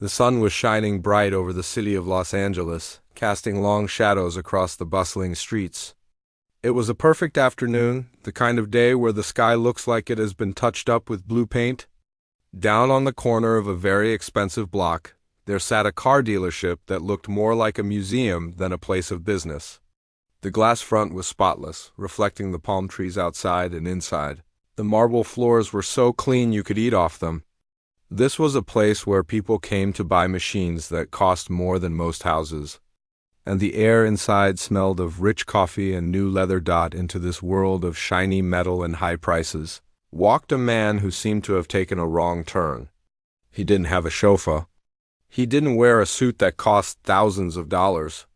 The sun was shining bright over the city of Los Angeles, casting long shadows across the bustling streets. It was a perfect afternoon, the kind of day where the sky looks like it has been touched up with blue paint. Down on the corner of a very expensive block, there sat a car dealership that looked more like a museum than a place of business. The glass front was spotless, reflecting the palm trees outside and inside. The marble floors were so clean you could eat off them. This was a place where people came to buy machines that cost more than most houses. And the air inside smelled of rich coffee and new leather. Into this world of shiny metal and high prices walked a man who seemed to have taken a wrong turn. He didn't have a chauffeur. He didn't wear a suit that cost thousands of dollars.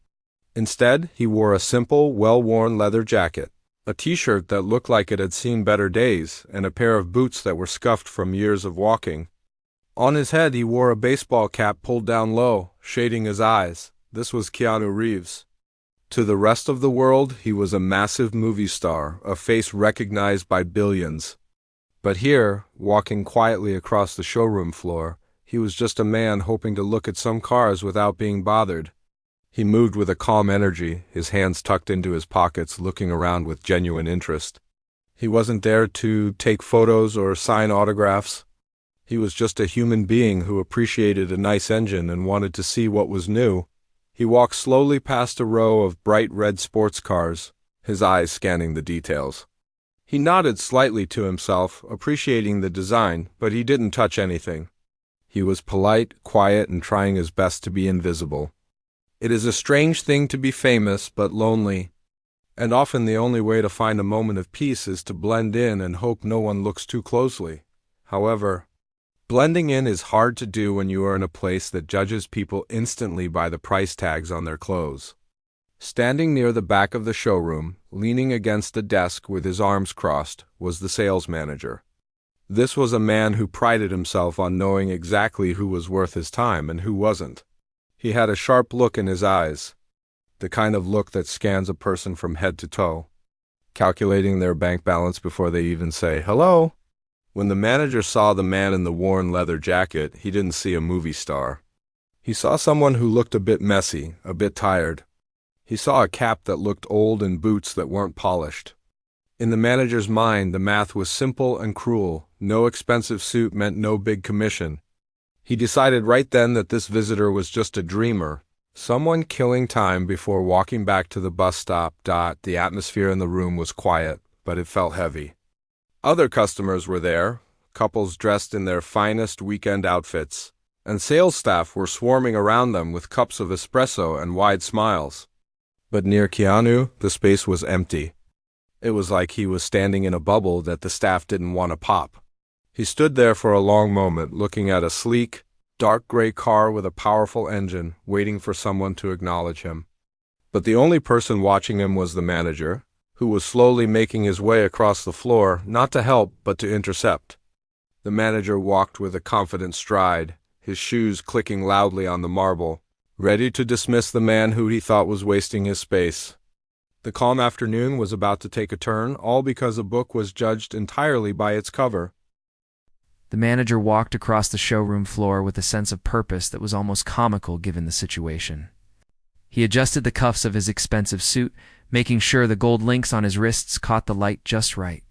Instead, he wore a simple, well-worn leather jacket, a t-shirt that looked like it had seen better days, and a pair of boots that were scuffed from years of walking. On his head he wore a baseball cap pulled down low, shading his eyes. This was Keanu Reeves. To the rest of the world, he was a massive movie star, a face recognized by billions. But here, walking quietly across the showroom floor, he was just a man hoping to look at some cars without being bothered. He moved with a calm energy, his hands tucked into his pockets, looking around with genuine interest. He wasn't there to take photos or sign autographs. He was just a human being who appreciated a nice engine and wanted to see what was new. He walked slowly past a row of bright red sports cars, his eyes scanning the details. He nodded slightly to himself, appreciating the design, but he didn't touch anything. He was polite, quiet, and trying his best to be invisible. It is a strange thing to be famous but lonely, and often the only way to find a moment of peace is to blend in and hope no one looks too closely. However, blending in is hard to do when you are in a place that judges people instantly by the price tags on their clothes. Standing near the back of the showroom, leaning against a desk with his arms crossed, was the sales manager. This was a man who prided himself on knowing exactly who was worth his time and who wasn't. He had a sharp look in his eyes, the kind of look that scans a person from head to toe, calculating their bank balance before they even say hello. When the manager saw the man in the worn leather jacket, he didn't see a movie star. He saw someone who looked a bit messy, a bit tired. He saw a cap that looked old and boots that weren't polished. In the manager's mind, the math was simple and cruel. No expensive suit meant no big commission. He decided right then that this visitor was just a dreamer, someone killing time before walking back to the bus stop. The atmosphere in the room was quiet, but it felt heavy. Other customers were there, couples dressed in their finest weekend outfits, and sales staff were swarming around them with cups of espresso and wide smiles. But near Keanu, the space was empty. It was like he was standing in a bubble that the staff didn't want to pop. He stood there for a long moment, looking at a sleek, dark gray car with a powerful engine, waiting for someone to acknowledge him. But the only person watching him was the manager, who was slowly making his way across the floor, not to help, but to intercept. The manager walked with a confident stride, his shoes clicking loudly on the marble, ready to dismiss the man who he thought was wasting his space. The calm afternoon was about to take a turn, all because a book was judged entirely by its cover. The manager walked across the showroom floor with a sense of purpose that was almost comical given the situation. He adjusted the cuffs of his expensive suit, making sure the gold links on his wrists caught the light just right.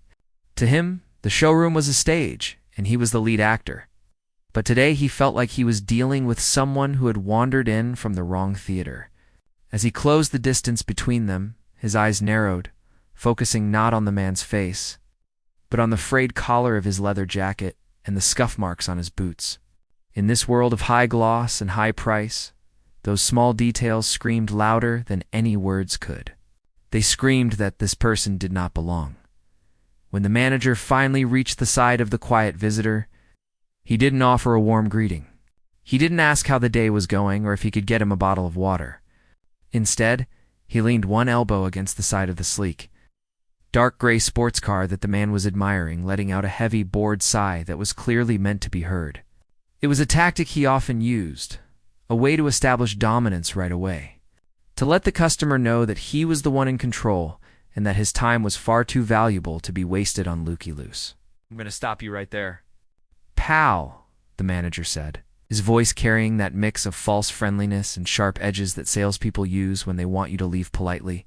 To him, the showroom was a stage, and he was the lead actor. But today he felt like he was dealing with someone who had wandered in from the wrong theater. As he closed the distance between them, his eyes narrowed, focusing not on the man's face, but on the frayed collar of his leather jacket and the scuff marks on his boots. In this world of high gloss and high price, those small details screamed louder than any words could. They screamed that this person did not belong. When the manager finally reached the side of the quiet visitor, he didn't offer a warm greeting. He didn't ask how the day was going or if he could get him a bottle of water. Instead, he leaned one elbow against the side of the sleek, dark gray sports car that the man was admiring, letting out a heavy, bored sigh that was clearly meant to be heard. It was a tactic he often used, a way to establish dominance right away, to let the customer know that he was the one in control and that his time was far too valuable to be wasted on looky-loose. "I'm going to stop you right there." "Pal," the manager said. his voice carrying that mix of false friendliness and sharp edges that salespeople use when they want you to leave politely.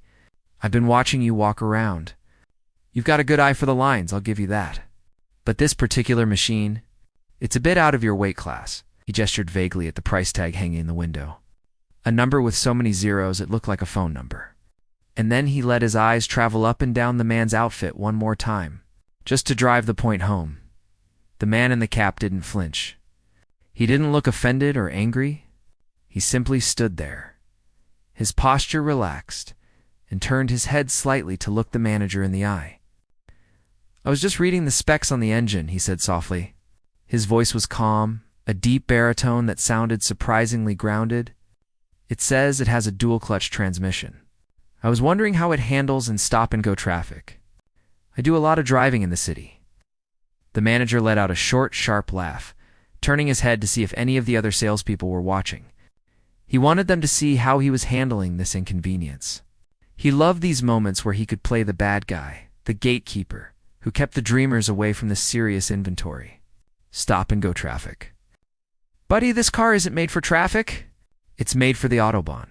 "I've been watching you walk around. You've got a good eye for the lines, I'll give you that. But this particular machine, it's a bit out of your weight class." He gestured vaguely at the price tag hanging in the window. A number with so many zeros it looked like a phone number. And then he let his eyes travel up and down the man's outfit one more time, just to drive the point home. The man in the cap didn't flinch. He didn't look offended or angry. He simply stood there, his posture relaxed, and turned his head slightly to look the manager in the eye. "I was just reading the specs on the engine," he said softly. His voice was calm, a deep baritone that sounded surprisingly grounded. "It says it has a dual-clutch transmission. I was wondering how it handles in stop-and-go traffic. I do a lot of driving in the city." The manager let out a short, sharp laugh, turning his head to see if any of the other salespeople were watching. He wanted them to see how he was handling this inconvenience. He loved these moments where he could play the bad guy, the gatekeeper, who kept the dreamers away from the serious inventory. Stop-and-go traffic. "Buddy, this car isn't made for traffic. It's made for the Autobahn.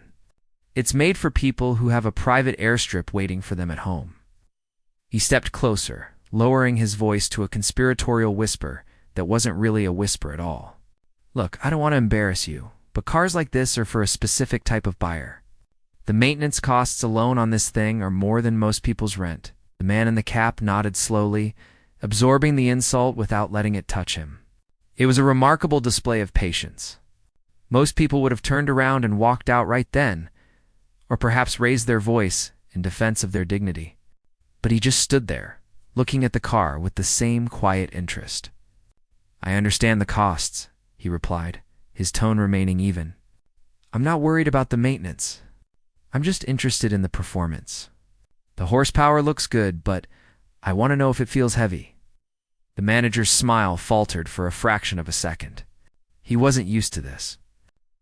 It's made for people who have a private airstrip waiting for them at home." He stepped closer, lowering his voice to a conspiratorial whisper that wasn't really a whisper at all. "Look, I don't want to embarrass you, but cars like this are for a specific type of buyer. The maintenance costs alone on this thing are more than most people's rent." The man in the cap nodded slowly, absorbing the insult without letting it touch him. It was a remarkable display of patience. Most people would have turned around and walked out right then, or perhaps raised their voice in defense of their dignity. But he just stood there, looking at the car with the same quiet interest. "I understand the costs," he replied, his tone remaining even. "I'm not worried about the maintenance. I'm just interested in the performance. The horsepower looks good, but I want to know if it feels heavy." The manager's smile faltered for a fraction of a second. He wasn't used to this.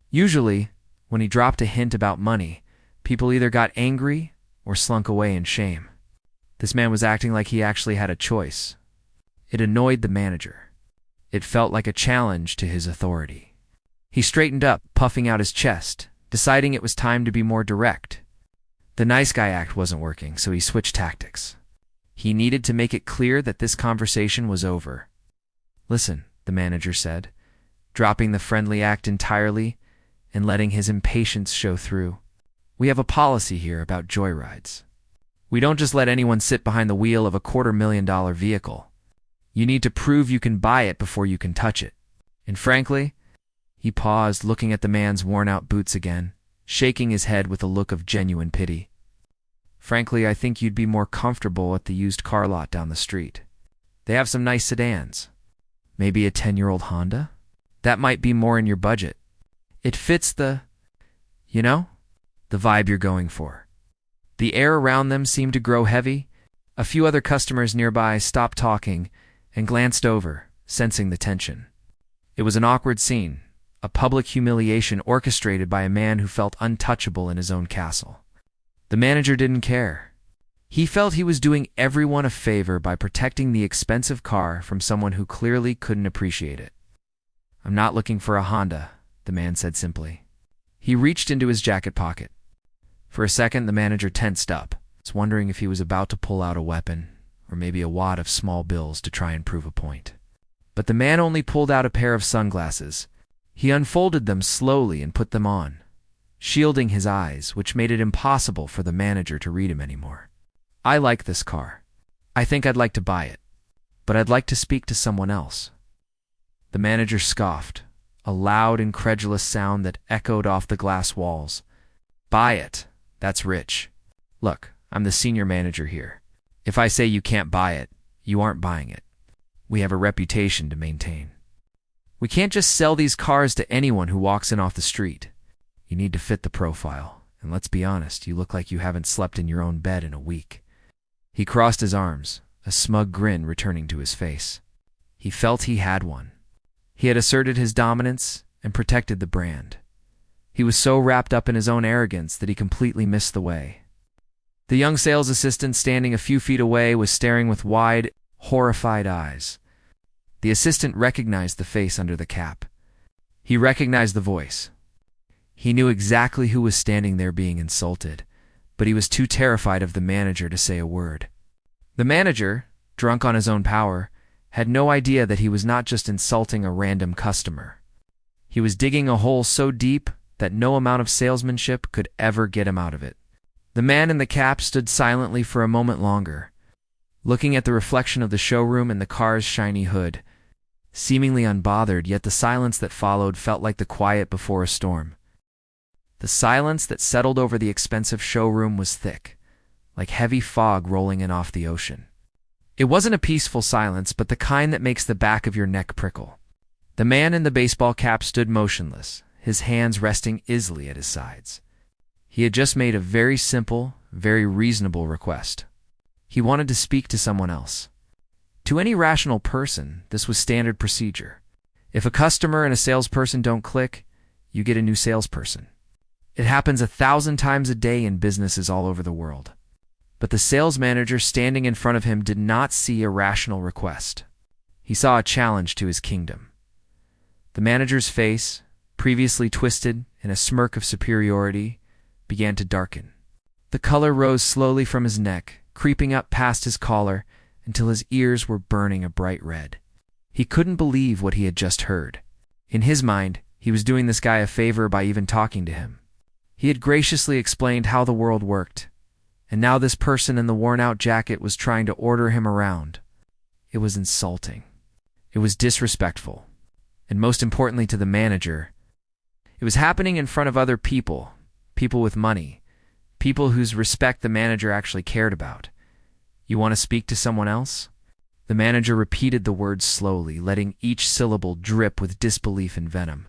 Usually, when he dropped a hint about money, people either got angry or slunk away in shame. This man was acting like he actually had a choice. It annoyed the manager. It felt like a challenge to his authority. He straightened up, puffing out his chest, deciding it was time to be more direct. The nice guy act wasn't working, so he switched tactics. He needed to make it clear that this conversation was over. "Listen," the manager said, dropping the friendly act entirely and letting his impatience show through. "We have a policy here about joyrides. We don't just let anyone sit behind the wheel of a $250,000 vehicle. You need to prove you can buy it before you can touch it. And frankly," he paused, looking at the man's worn-out boots again, shaking his head with a look of genuine pity. "Frankly, I think you'd be more comfortable at the used car lot down the street. They have some nice sedans. Maybe a 10-year-old Honda? That might be more in your budget. It fits the vibe you're going for." The air around them seemed to grow heavy. A few other customers nearby stopped talking and glanced over, sensing the tension. It was an awkward scene, a public humiliation orchestrated by a man who felt untouchable in his own castle. The manager didn't care. He felt he was doing everyone a favor by protecting the expensive car from someone who clearly couldn't appreciate it. "I'm not looking for a Honda," the man said simply. He reached into his jacket pocket. For a second, the manager tensed up, wondering if he was about to pull out a weapon, or maybe a wad of small bills to try and prove a point. But the man only pulled out a pair of sunglasses. He unfolded them slowly and put them on, shielding his eyes, which made it impossible for the manager to read him anymore. "I like this car. I think I'd like to buy it, but I'd like to speak to someone else." The manager scoffed, a loud, incredulous sound that echoed off the glass walls. "Buy it. That's rich. Look, I'm the senior manager here. If I say you can't buy it, you aren't buying it. We have a reputation to maintain. We can't just sell these cars to anyone who walks in off the street. You need to fit the profile, and let's be honest, you look like you haven't slept in your own bed in a week." He crossed his arms, a smug grin returning to his face. He felt he had one. He had asserted his dominance and protected the brand. He was so wrapped up in his own arrogance that he completely missed the way. The young sales assistant standing a few feet away was staring with wide, horrified eyes. The assistant recognized the face under the cap. He recognized the voice. He knew exactly who was standing there being insulted, but he was too terrified of the manager to say a word. The manager, drunk on his own power, had no idea that he was not just insulting a random customer. He was digging a hole so deep that no amount of salesmanship could ever get him out of it. The man in the cap stood silently for a moment longer, looking at the reflection of the showroom and the car's shiny hood, seemingly unbothered, yet the silence that followed felt like the quiet before a storm. The silence that settled over the expensive showroom was thick, like heavy fog rolling in off the ocean. It wasn't a peaceful silence, but the kind that makes the back of your neck prickle. The man in the baseball cap stood motionless, his hands resting easily at his sides. He had just made a very simple, very reasonable request. He wanted to speak to someone else. To any rational person, this was standard procedure. If a customer and a salesperson don't click, you get a new salesperson. It happens 1,000 times a day in businesses all over the world. But the sales manager standing in front of him did not see a rational request. He saw a challenge to his kingdom. The manager's face, previously twisted in a smirk of superiority, began to darken. The color rose slowly from his neck, creeping up past his collar until his ears were burning a bright red. He couldn't believe what he had just heard. In his mind, he was doing this guy a favor by even talking to him. He had graciously explained how the world worked, and now this person in the worn-out jacket was trying to order him around. It was insulting. It was disrespectful. And most importantly to the manager, it was happening in front of other people, people with money, people whose respect the manager actually cared about. You want to speak to someone else? The manager repeated the words slowly, letting each syllable drip with disbelief and venom.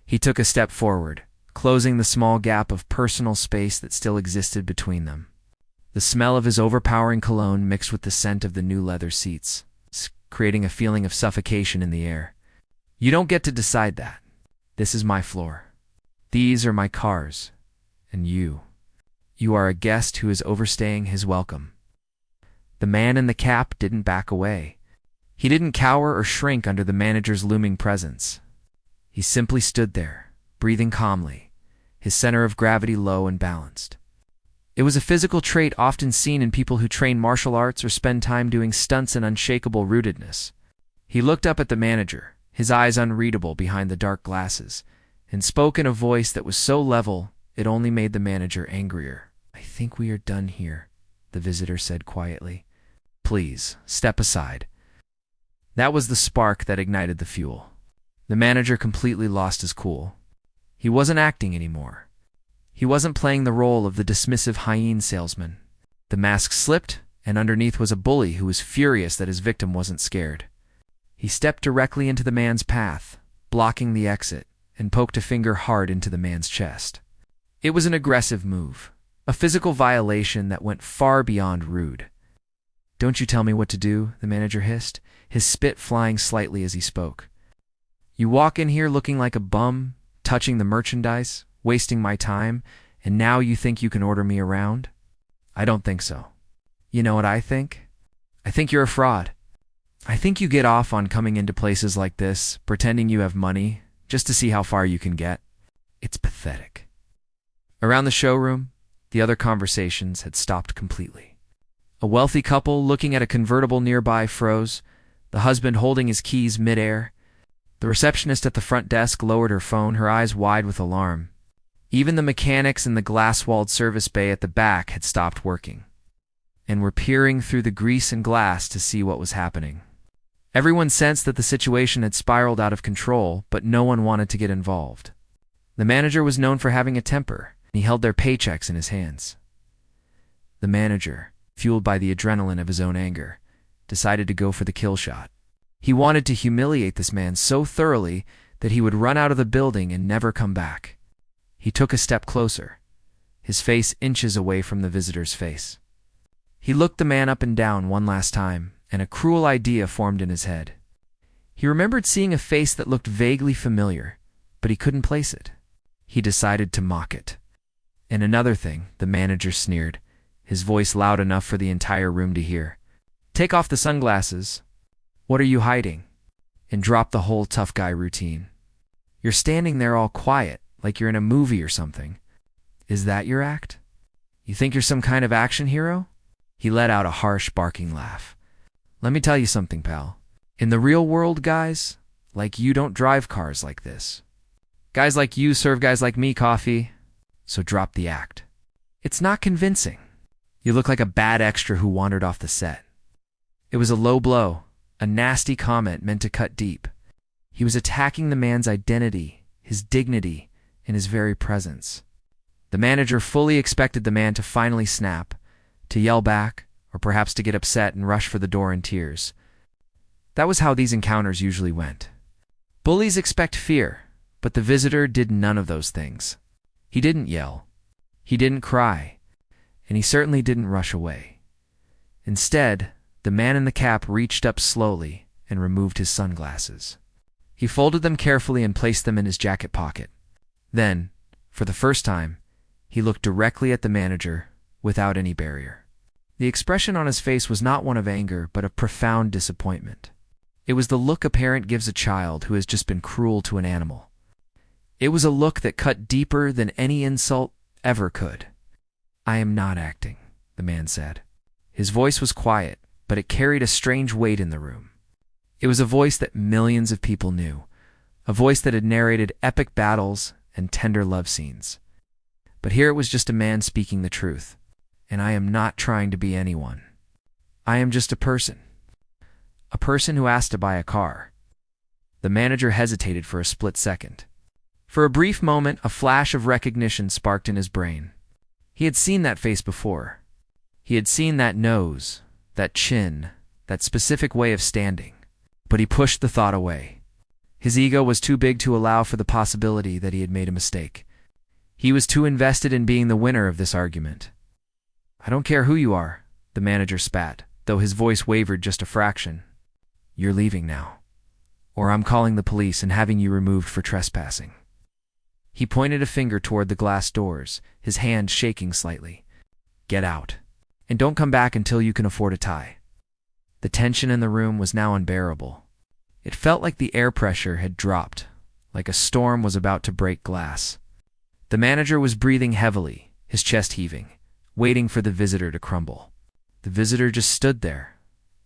He took a step forward, closing the small gap of personal space that still existed between them. The smell of his overpowering cologne mixed with the scent of the new leather seats, creating a feeling of suffocation in the air. You don't get to decide that. This is my floor. These are my cars. And you are a guest who is overstaying his welcome. The man in the cap didn't back away. He didn't cower or shrink under the manager's looming presence. He simply stood there, breathing calmly, his center of gravity low and balanced. It was a physical trait often seen in people who train martial arts or spend time doing stunts in unshakable rootedness. He looked up at the manager, his eyes unreadable behind the dark glasses, and spoke in a voice that was so level it only made the manager angrier. "I think we are done here," the visitor said quietly. "Please, step aside." That was the spark that ignited the fuel. The manager completely lost his cool. He wasn't acting anymore. He wasn't playing the role of the dismissive hyena salesman. The mask slipped, and underneath was a bully who was furious that his victim wasn't scared. He stepped directly into the man's path, blocking the exit, and poked a finger hard into the man's chest. It was an aggressive move, a physical violation that went far beyond rude. "Don't you tell me what to do," the manager hissed, his spit flying slightly as he spoke. "You walk in here looking like a bum, touching the merchandise, wasting my time, and now you think you can order me around? I don't think so. You know what I think? I think you're a fraud. I think you get off on coming into places like this, pretending you have money, just to see how far you can get. It's pathetic." Around the showroom, the other conversations had stopped completely. A wealthy couple looking at a convertible nearby froze, the husband holding his keys midair. The receptionist at the front desk lowered her phone, her eyes wide with alarm. Even the mechanics in the glass-walled service bay at the back had stopped working, and were peering through the grease and glass to see what was happening. Everyone sensed that the situation had spiraled out of control, but no one wanted to get involved. The manager was known for having a temper, and he held their paychecks in his hands. The manager, fueled by the adrenaline of his own anger, decided to go for the kill shot. He wanted to humiliate this man so thoroughly that he would run out of the building and never come back. He took a step closer, his face inches away from the visitor's face. He looked the man up and down one last time, and a cruel idea formed in his head. He remembered seeing a face that looked vaguely familiar, but he couldn't place it. He decided to mock it. "And another thing," the manager sneered, his voice loud enough for the entire room to hear. "Take off the sunglasses. What are you hiding? And drop the whole tough guy routine." You're standing there all quiet, like you're in a movie or something. Is that your act? You think you're some kind of action hero? He let out a harsh, barking laugh. Let me tell you something, pal. In the real world, guys like you don't drive cars like this. Guys like you serve guys like me coffee, so drop the act. It's not convincing. You look like a bad extra who wandered off the set. It was a low blow, a nasty comment meant to cut deep. He was attacking the man's identity, his dignity, and his very presence. The manager fully expected the man to finally snap, to yell back, or perhaps to get upset and rush for the door in tears. That was how these encounters usually went. Bullies expect fear, but the visitor did none of those things. He didn't yell. He didn't cry. And he certainly didn't rush away. Instead, the man in the cap reached up slowly and removed his sunglasses. He folded them carefully and placed them in his jacket pocket. Then, for the first time, he looked directly at the manager without any barrier. The expression on his face was not one of anger, but of profound disappointment. It was the look a parent gives a child who has just been cruel to an animal. It was a look that cut deeper than any insult ever could. I am not acting, the man said. His voice was quiet, but it carried a strange weight in the room. It was a voice that millions of people knew, a voice that had narrated epic battles and tender love scenes. But here it was just a man speaking the truth, and I am not trying to be anyone. I am just a person who asked to buy a car. The manager hesitated for a split second. For a brief moment, a flash of recognition sparked in his brain. He had seen that face before. He had seen that nose, that chin, that specific way of standing. But he pushed the thought away. His ego was too big to allow for the possibility that he had made a mistake. He was too invested in being the winner of this argument. I don't care who you are, the manager spat, though his voice wavered just a fraction. You're leaving now, or I'm calling the police and having you removed for trespassing. He pointed a finger toward the glass doors, his hand shaking slightly. Get out, and don't come back until you can afford a tie. The tension in the room was now unbearable. It felt like the air pressure had dropped, like a storm was about to break glass. The manager was breathing heavily, his chest heaving, waiting for the visitor to crumble. The visitor just stood there,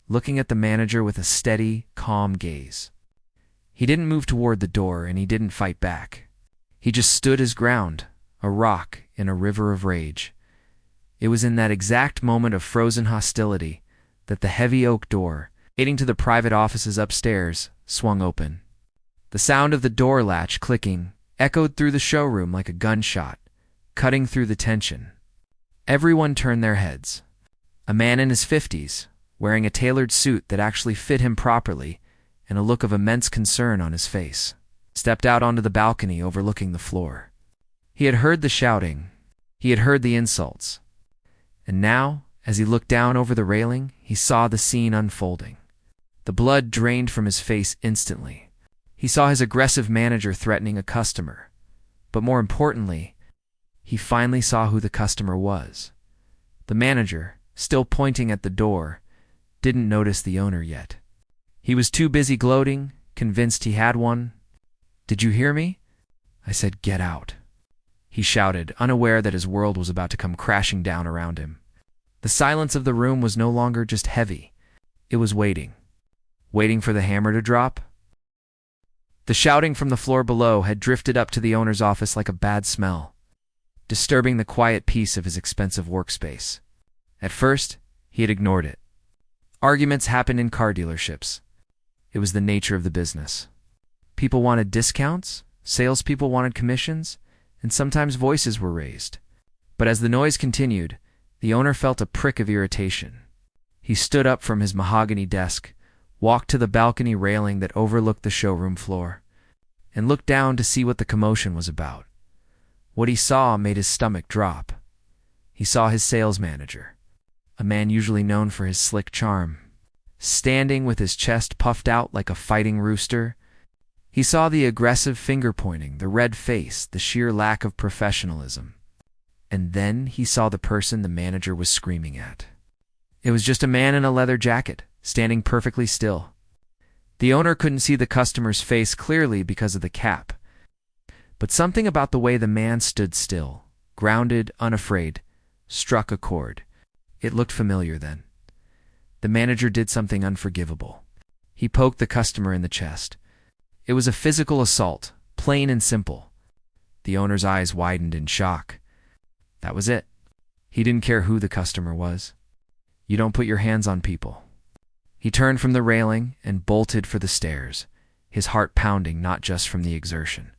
looking at the manager with a steady, calm gaze. He didn't move toward the door, and he didn't fight back. He just stood his ground, a rock in a river of rage. It was in that exact moment of frozen hostility that the heavy oak door, leading to the private offices upstairs, swung open. The sound of the door latch clicking echoed through the showroom like a gunshot, cutting through the tension. Everyone turned their heads. A man in his 50s, wearing a tailored suit that actually fit him properly, and a look of immense concern on his face, stepped out onto the balcony overlooking the floor. He had heard the shouting. He had heard the insults. And now, as he looked down over the railing, he saw the scene unfolding. The blood drained from his face instantly. He saw his aggressive manager threatening a customer. But more importantly, he finally saw who the customer was. The manager, still pointing at the door, didn't notice the owner yet. He was too busy gloating, convinced he had one. Did you hear me? I said, get out. He shouted, unaware that his world was about to come crashing down around him. The silence of the room was no longer just heavy. It was waiting. Waiting for the hammer to drop? The shouting from the floor below had drifted up to the owner's office like a bad smell, disturbing the quiet peace of his expensive workspace. At first, he had ignored it. Arguments happened in car dealerships. It was the nature of the business. People wanted discounts, salespeople wanted commissions, and sometimes voices were raised. But as the noise continued, the owner felt a prick of irritation. He stood up from his mahogany desk, walked to the balcony railing that overlooked the showroom floor, and looked down to see what the commotion was about. What he saw made his stomach drop. He saw his sales manager, a man usually known for his slick charm, standing with his chest puffed out like a fighting rooster. He saw the aggressive finger-pointing, the red face, the sheer lack of professionalism. And then he saw the person the manager was screaming at. It was just a man in a leather jacket, standing perfectly still. The owner couldn't see the customer's face clearly because of the cap, But something about the way the man stood still, grounded, unafraid, struck a chord. It looked familiar then. The manager did something unforgivable. He poked the customer in the chest. It was a physical assault, plain and simple. The owner's eyes widened in shock. That was it. He didn't care who the customer was. You don't put your hands on people. He turned from the railing and bolted for the stairs, his heart pounding not just from the exertion,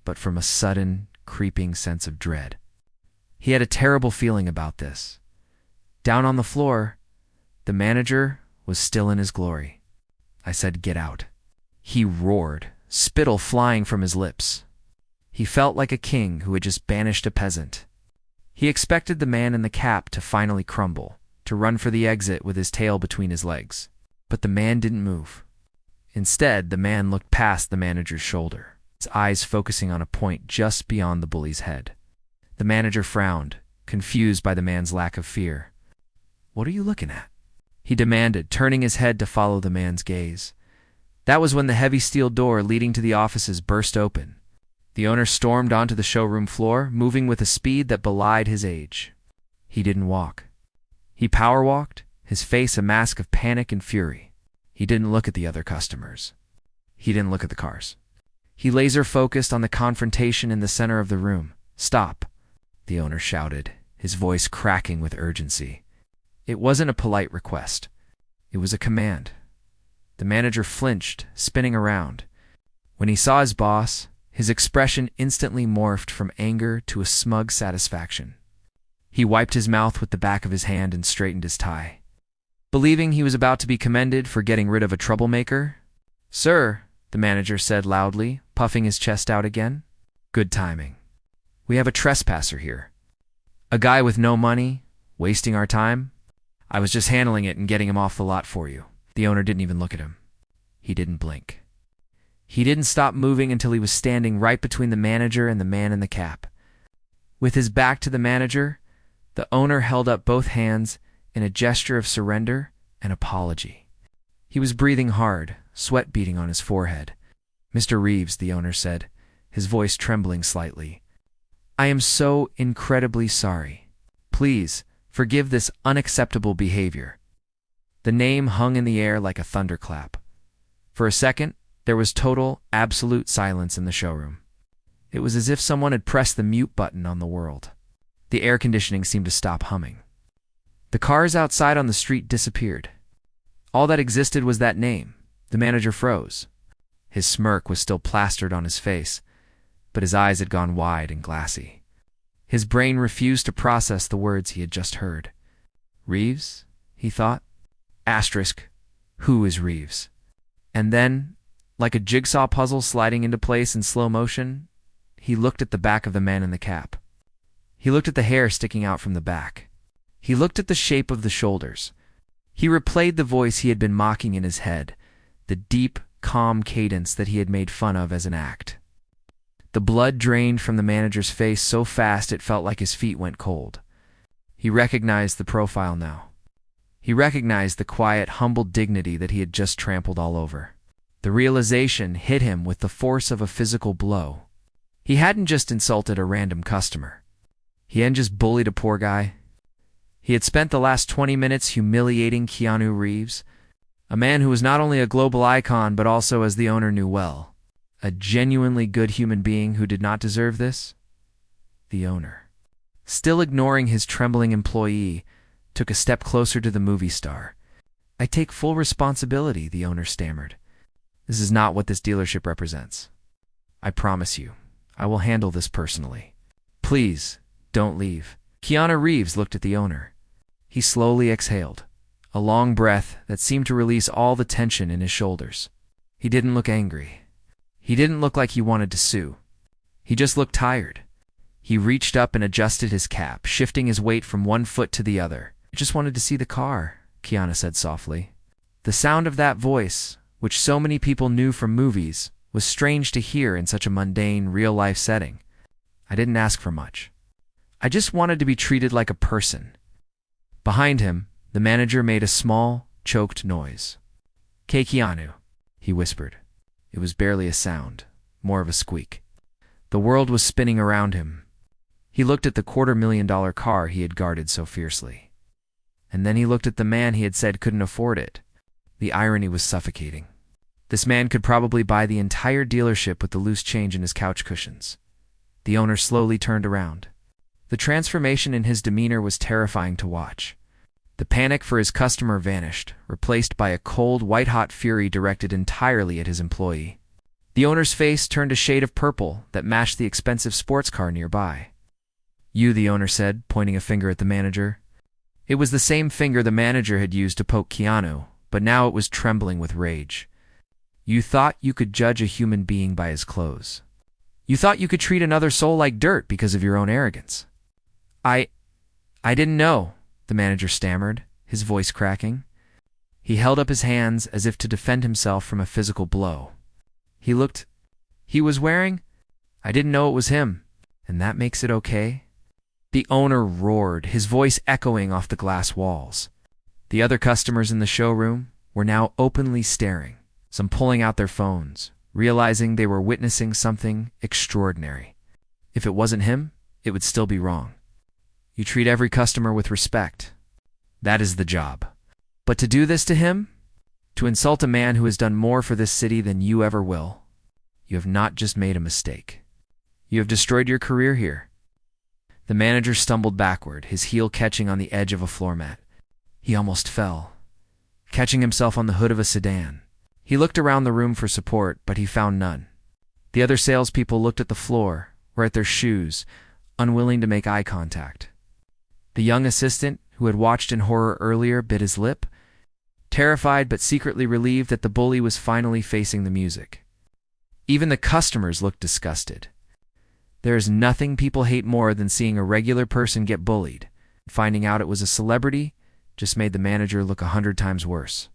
but from a sudden, creeping sense of dread. He had a terrible feeling about this. Down on the floor, the manager was still in his glory. I said, "Get out." He roared, spittle flying from his lips. He felt like a king who had just banished a peasant. He expected the man in the cap to finally crumble, to run for the exit with his tail between his legs. But the man didn't move. Instead, the man looked past the manager's shoulder, his eyes focusing on a point just beyond the bully's head. The manager frowned, confused by the man's lack of fear. "What are you looking at?" he demanded, turning his head to follow the man's gaze. That was when the heavy steel door leading to the offices burst open. The owner stormed onto the showroom floor, moving with a speed that belied his age. He didn't walk. He power-walked, his face a mask of panic and fury. He didn't look at the other customers. He didn't look at the cars. He laser-focused on the confrontation in the center of the room. "Stop," the owner shouted, his voice cracking with urgency. It wasn't a polite request. It was a command. The manager flinched, spinning around. When he saw his boss, his expression instantly morphed from anger to a smug satisfaction. He wiped his mouth with the back of his hand and straightened his tie. Believing he was about to be commended for getting rid of a troublemaker, "Sir," the manager said loudly, puffing his chest out again. "Good timing. We have a trespasser here. A guy with no money, wasting our time. I was just handling it and getting him off the lot for you." The owner didn't even look at him. He didn't blink. He didn't stop moving until he was standing right between the manager and the man in the cap. With his back to the manager, the owner held up both hands in a gesture of surrender and apology. He was breathing hard, sweat beading on his forehead. "Mr. Reeves," the owner said, his voice trembling slightly, "I am so incredibly sorry. Please, forgive this unacceptable behavior." The name hung in the air like a thunderclap. For a second, there was total, absolute silence in the showroom. It was as if someone had pressed the mute button on the world. The air conditioning seemed to stop humming. The cars outside on the street disappeared. All that existed was that name. The manager froze. His smirk was still plastered on his face, but his eyes had gone wide and glassy. His brain refused to process the words he had just heard. "Reeves?" he thought. Asterisk, who is Reeves? And then, like a jigsaw puzzle sliding into place in slow motion, he looked at the back of the man in the cap. He looked at the hair sticking out from the back. He looked at the shape of the shoulders. He replayed the voice he had been mocking in his head, the deep, calm cadence that he had made fun of as an act. The blood drained from the manager's face so fast it felt like his feet went cold. He recognized the profile now. He recognized the quiet, humble dignity that he had just trampled all over. The realization hit him with the force of a physical blow. He hadn't just insulted a random customer. He hadn't just bullied a poor guy. He had spent the last 20 minutes humiliating Keanu Reeves, a man who was not only a global icon but also, as the owner knew well, a genuinely good human being who did not deserve this. The owner, still ignoring his trembling employee, took a step closer to the movie star. "I take full responsibility," the owner stammered. "This is not what this dealership represents. I promise you, I will handle this personally. Please, don't leave." Keanu Reeves looked at the owner. He slowly exhaled, a long breath that seemed to release all the tension in his shoulders. He didn't look angry. He didn't look like he wanted to sue. He just looked tired. He reached up and adjusted his cap, shifting his weight from one foot to the other. "I just wanted to see the car," Keanu said softly. The sound of that voice, which so many people knew from movies, was strange to hear in such a mundane, real-life setting. "I didn't ask for much. I just wanted to be treated like a person." Behind him, the manager made a small, choked noise. "Keanu," he whispered. It was barely a sound, more of a squeak. The world was spinning around him. He looked at the $250,000 car he had guarded so fiercely. And then he looked at the man he had said couldn't afford it. The irony was suffocating. This man could probably buy the entire dealership with the loose change in his couch cushions. The owner slowly turned around. The transformation in his demeanor was terrifying to watch. The panic for his customer vanished, replaced by a cold, white-hot fury directed entirely at his employee. The owner's face turned a shade of purple that matched the expensive sports car nearby. "You," the owner said, pointing a finger at the manager. It was the same finger the manager had used to poke Keanu, but now it was trembling with rage. "You thought you could judge a human being by his clothes. You thought you could treat another soul like dirt because of your own arrogance." I didn't know," the manager stammered, his voice cracking. He held up his hands as if to defend himself from a physical blow. He was wearing? I didn't know it was him. And that makes it okay? The owner roared, his voice echoing off the glass walls. The other customers in the showroom were now openly staring, some pulling out their phones, realizing they were witnessing something extraordinary. If it wasn't him, it would still be wrong. You treat every customer with respect. That is the job. But to do this to him? To insult a man who has done more for this city than you ever will? You have not just made a mistake. You have destroyed your career here. The manager stumbled backward, his heel catching on the edge of a floor mat. He almost fell, catching himself on the hood of a sedan. He looked around the room for support, but he found none. The other salespeople looked at the floor, or at their shoes, unwilling to make eye contact. The young assistant, who had watched in horror earlier, bit his lip, terrified but secretly relieved that the bully was finally facing the music. Even the customers looked disgusted. There is nothing people hate more than seeing a regular person get bullied. Finding out it was a celebrity just made the manager look 100 times worse.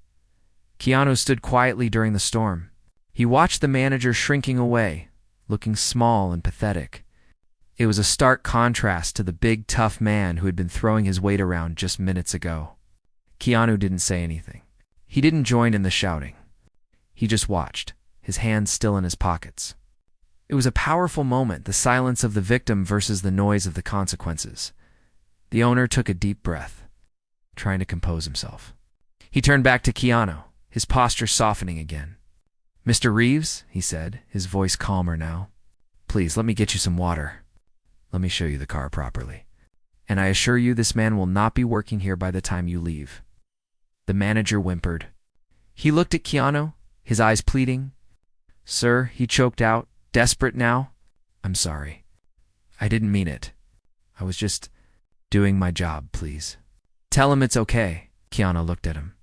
Keanu stood quietly during the storm. He watched the manager shrinking away, looking small and pathetic. It was a stark contrast to the big, tough man who had been throwing his weight around just minutes ago. Keanu didn't say anything. He didn't join in the shouting. He just watched, his hands still in his pockets. It was a powerful moment, the silence of the victim versus the noise of the consequences. The owner took a deep breath, trying to compose himself. He turned back to Keanu, his posture softening again. "Mr. Reeves," he said, his voice calmer now, "please let me get you some water. Let me show you the car properly. And I assure you this man will not be working here by the time you leave." The manager whimpered. He looked at Keanu, his eyes pleading. "Sir," he choked out, desperate now, "I'm sorry. I didn't mean it. I was just doing my job, please." "Tell him it's okay." Keanu looked at him.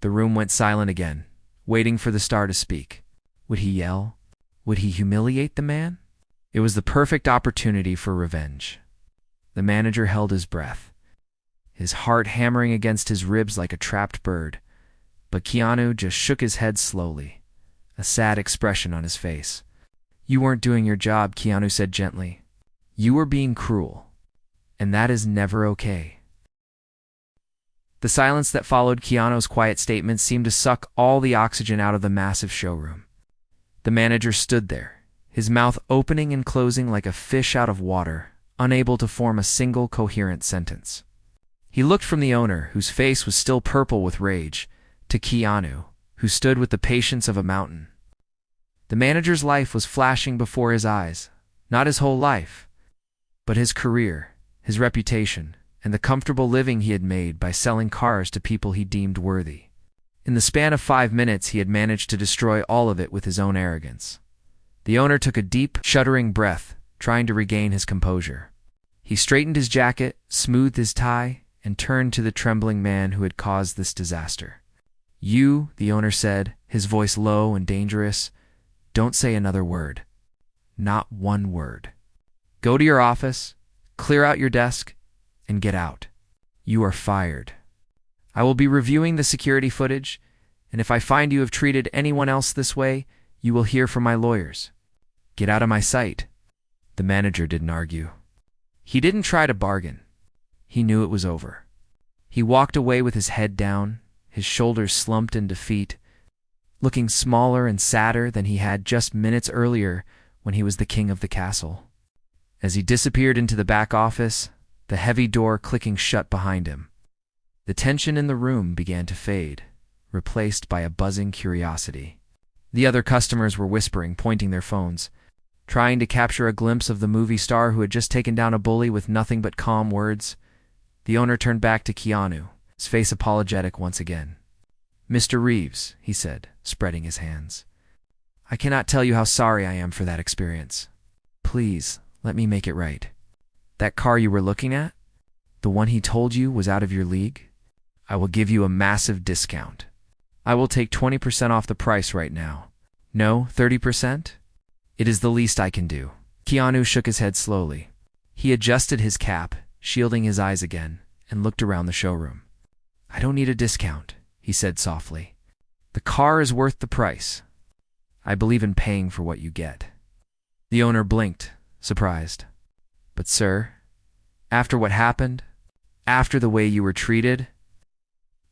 The room went silent again, waiting for the star to speak. Would he yell? Would he humiliate the man? It was the perfect opportunity for revenge. The manager held his breath, his heart hammering against his ribs like a trapped bird. But Keanu just shook his head slowly, a sad expression on his face. "You weren't doing your job," Keanu said gently. "You were being cruel, and that is never okay." The silence that followed Keanu's quiet statement seemed to suck all the oxygen out of the massive showroom. The manager stood there, his mouth opening and closing like a fish out of water, unable to form a single coherent sentence. He looked from the owner, whose face was still purple with rage, to Keanu, who stood with the patience of a mountain. The manager's life was flashing before his eyes, not his whole life, but his career, his reputation, and the comfortable living he had made by selling cars to people he deemed worthy. In the span of 5 minutes, he had managed to destroy all of it with his own arrogance. The owner took a deep, shuddering breath, trying to regain his composure. He straightened his jacket, smoothed his tie, and turned to the trembling man who had caused this disaster. "You," the owner said, his voice low and dangerous, "don't say another word. Not one word. Go to your office, clear out your desk, and get out. You are fired. I will be reviewing the security footage, and if I find you have treated anyone else this way, you will hear from my lawyers. Get out of my sight." The manager didn't argue. He didn't try to bargain. He knew it was over. He walked away with his head down, his shoulders slumped in defeat, looking smaller and sadder than he had just minutes earlier when he was the king of the castle. As he disappeared into the back office, the heavy door clicking shut behind him, the tension in the room began to fade, replaced by a buzzing curiosity. The other customers were whispering, pointing their phones, trying to capture a glimpse of the movie star who had just taken down a bully with nothing but calm words. The owner turned back to Keanu, his face apologetic once again. "Mr. Reeves," he said, spreading his hands, "I cannot tell you how sorry I am for that experience. Please, let me make it right. That car you were looking at, the one he told you was out of your league, I will give you a massive discount. I will take 20% off the price right now. No, 30%? It is the least I can do." Keanu shook his head slowly. He adjusted his cap, shielding his eyes again, and looked around the showroom. "I don't need a discount," he said softly. "The car is worth the price. I believe in paying for what you get." The owner blinked, surprised. "But sir, after what happened, after the way you were treated—"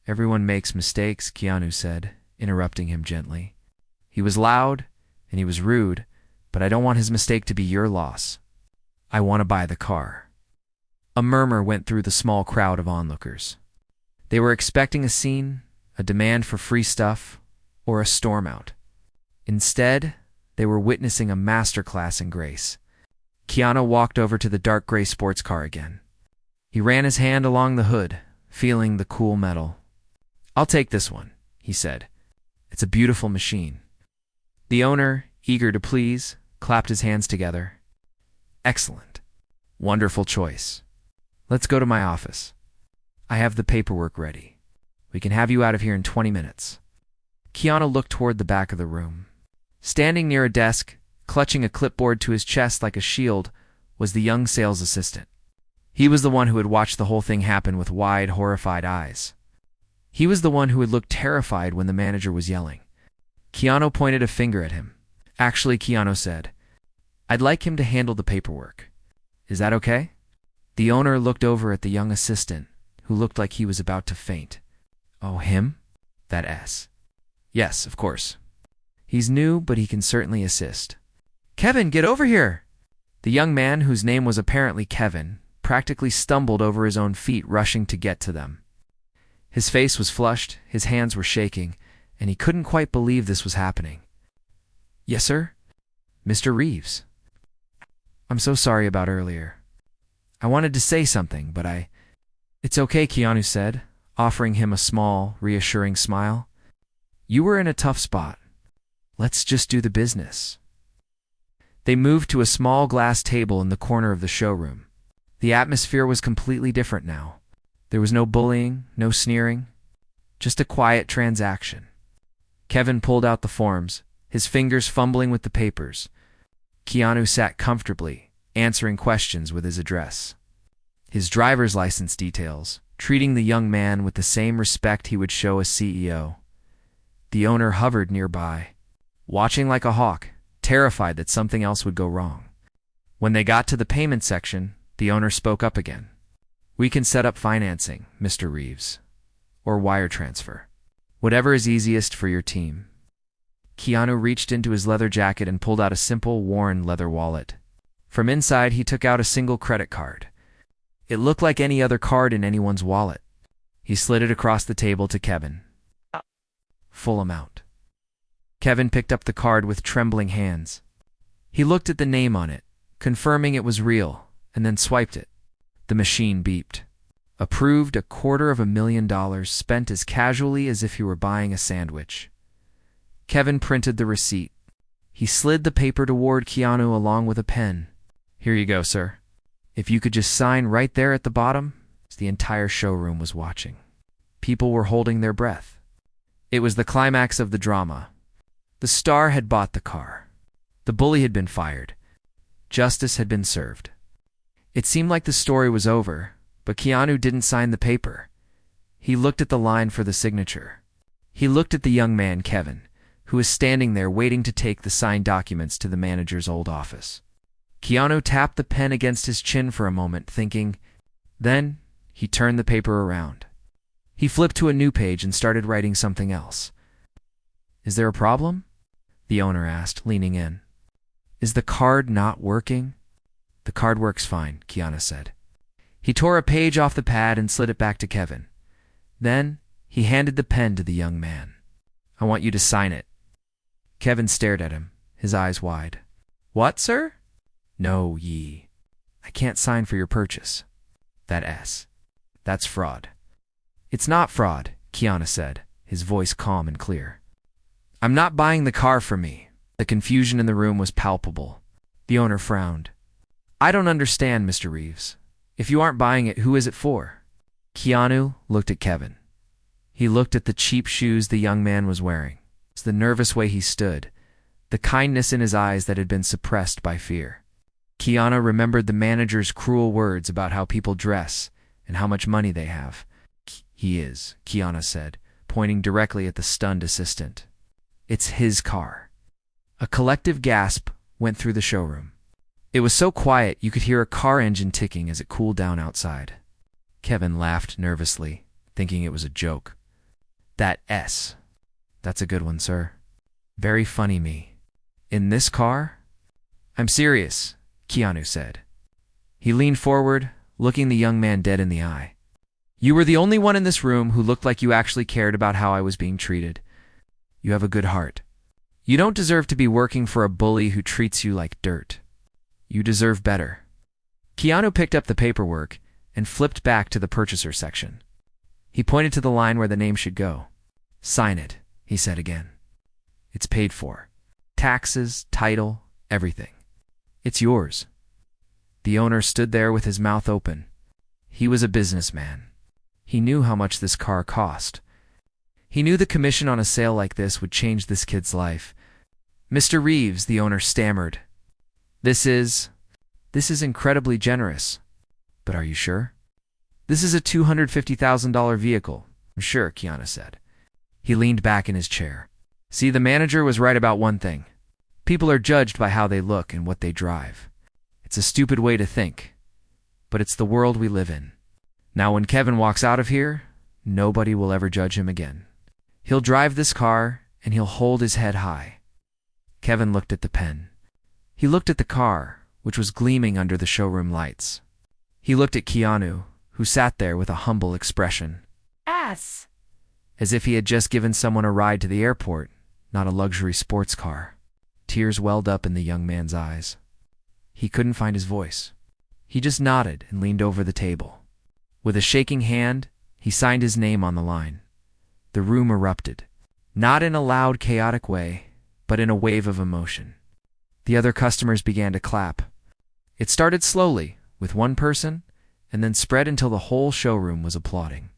"Everyone makes mistakes," Keanu said, interrupting him gently. "He was loud, and he was rude, but I don't want his mistake to be your loss. I want to buy the car." A murmur went through the small crowd of onlookers. They were expecting a scene, a demand for free stuff, or a storm out. Instead, they were witnessing a masterclass in grace. Keanu walked over to the dark gray sports car again. He ran his hand along the hood, feeling the cool metal. "I'll take this one," he said. "It's a beautiful machine." The owner, eager to please, clapped his hands together. "Excellent. Wonderful choice. Let's go to my office. I have the paperwork ready. We can have you out of here in 20 minutes. Keanu looked toward the back of the room. Standing near a desk, clutching a clipboard to his chest like a shield, was the young sales assistant. He was the one who had watched the whole thing happen with wide, horrified eyes. He was the one who had looked terrified when the manager was yelling. Keanu pointed a finger at him. "Actually," Keanu said, "I'd like him to handle the paperwork. Is that okay?" The owner looked over at the young assistant, who looked like he was about to faint. "Oh, him? That S. Yes, of course. He's new, but he can certainly assist." "Kevin, get over here!" The young man, whose name was apparently Kevin, practically stumbled over his own feet, rushing to get to them. His face was flushed, his hands were shaking, and he couldn't quite believe this was happening. "Yes, sir? Mr. Reeves. I'm so sorry about earlier. I wanted to say something, but It's okay," Keanu said, offering him a small, reassuring smile. "You were in a tough spot. Let's just do the business." They moved to a small glass table in the corner of the showroom. The atmosphere was completely different now. There was no bullying, no sneering, just a quiet transaction. Kevin pulled out the forms, his fingers fumbling with the papers. Keanu sat comfortably, answering questions with his address, his driver's license details, treating the young man with the same respect he would show a CEO. The owner hovered nearby, watching like a hawk, terrified that something else would go wrong. When they got to the payment section, the owner spoke up again. "We can set up financing, Mr. Reeves, or wire transfer. Whatever is easiest for your team." Keanu reached into his leather jacket and pulled out a simple, worn leather wallet. From inside, he took out a single credit card. It looked like any other card in anyone's wallet. He slid it across the table to Kevin. Full amount. Kevin picked up the card with trembling hands. He looked at the name on it, confirming it was real, and then swiped it. The machine beeped. Approved $250,000 spent as casually as if he were buying a sandwich. Kevin printed the receipt. He slid the paper toward Keanu along with a pen. "Here you go, sir. If you could just sign right there at the bottom." The entire showroom was watching. People were holding their breath. It was the climax of the drama. The star had bought the car. The bully had been fired. Justice had been served. It seemed like the story was over, but Keanu didn't sign the paper. He looked at the line for the signature. He looked at the young man, Kevin, who was standing there waiting to take the signed documents to the manager's old office. Keanu tapped the pen against his chin for a moment, thinking. Then, he turned the paper around. He flipped to a new page and started writing something else. "Is there a problem?" the owner asked, leaning in. Is the card not working? The card works fine, Keanu said. He tore a page off the pad and slid it back to Kevin. Then, he handed the pen to the young man. I want you to sign it. Kevin stared at him, his eyes wide. What, sir? No, ye. I can't sign for your purchase. That S. That's fraud. It's not fraud, Keanu said, his voice calm and clear. I'm not buying the car for me. The confusion in the room was palpable. The owner frowned. I don't understand, Mr. Reeves. If you aren't buying it, who is it for? Keanu looked at Kevin. He looked at the cheap shoes the young man was wearing, the nervous way he stood, the kindness in his eyes that had been suppressed by fear. Keanu remembered the manager's cruel words about how people dress and how much money they have. He is, Keanu said, pointing directly at the stunned assistant. It's his car. A collective gasp went through the showroom. It was so quiet you could hear a car engine ticking as it cooled down outside. Kevin laughed nervously, thinking it was a joke. That S. That's a good one, sir. Very funny me. In this car? I'm serious, Keanu said. He leaned forward, looking the young man dead in the eye. You were the only one in this room who looked like you actually cared about how I was being treated. You have a good heart. You don't deserve to be working for a bully who treats you like dirt. You deserve better. Keanu picked up the paperwork and flipped back to the purchaser section. He pointed to the line where the name should go. Sign it, he said again. It's paid for. Taxes, title, everything. It's yours. The owner stood there with his mouth open. He was a businessman. He knew how much this car cost. He knew the commission on a sale like this would change this kid's life. Mr. Reeves, the owner stammered. This is incredibly generous. But are you sure? This is a $250,000 vehicle. I'm sure, Keanu said. He leaned back in his chair. See, the manager was right about one thing. People are judged by how they look and what they drive. It's a stupid way to think, but it's the world we live in. Now when Kevin walks out of here, nobody will ever judge him again. He'll drive this car and he'll hold his head high. Kevin looked at the pen. He looked at the car, which was gleaming under the showroom lights. He looked at Keanu, who sat there with a humble expression. S. As if he had just given someone a ride to the airport, not a luxury sports car. Tears welled up in the young man's eyes. He couldn't find his voice. He just nodded and leaned over the table. With a shaking hand, he signed his name on the line. The room erupted, not in a loud, chaotic way, but in a wave of emotion. The other customers began to clap. It started slowly, with one person, and then spread until the whole showroom was applauding.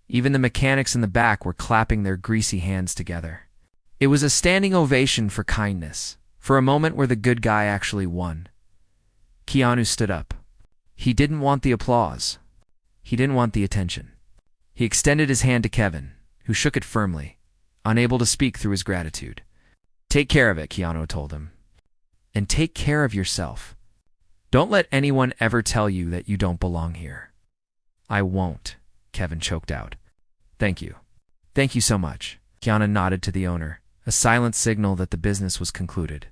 Even the mechanics in the back were clapping their greasy hands together. It was a standing ovation for kindness, for a moment where the good guy actually won. Keanu stood up. He didn't want the applause. He didn't want the attention. He extended his hand to Kevin, who shook it firmly, unable to speak through his gratitude. Take care of it, Keanu told him. And take care of yourself. Don't let anyone ever tell you that you don't belong here. I won't, Kevin choked out. Thank you. Thank you so much. Keanu nodded to the owner, a silent signal that the business was concluded.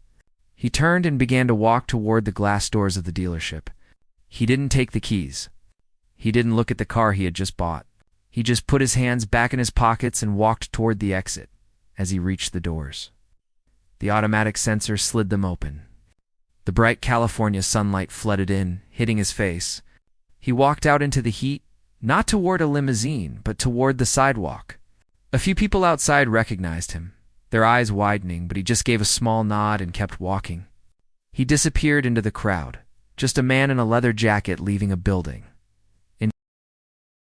He turned and began to walk toward the glass doors of the dealership. He didn't take the keys. He didn't look at the car he had just bought. He just put his hands back in his pockets and walked toward the exit as he reached the doors. The automatic sensor slid them open. The bright California sunlight flooded in, hitting his face. He walked out into the heat, not toward a limousine, but toward the sidewalk. A few people outside recognized him, their eyes widening, but he just gave a small nod and kept walking. He disappeared into the crowd, just a man in a leather jacket leaving a building.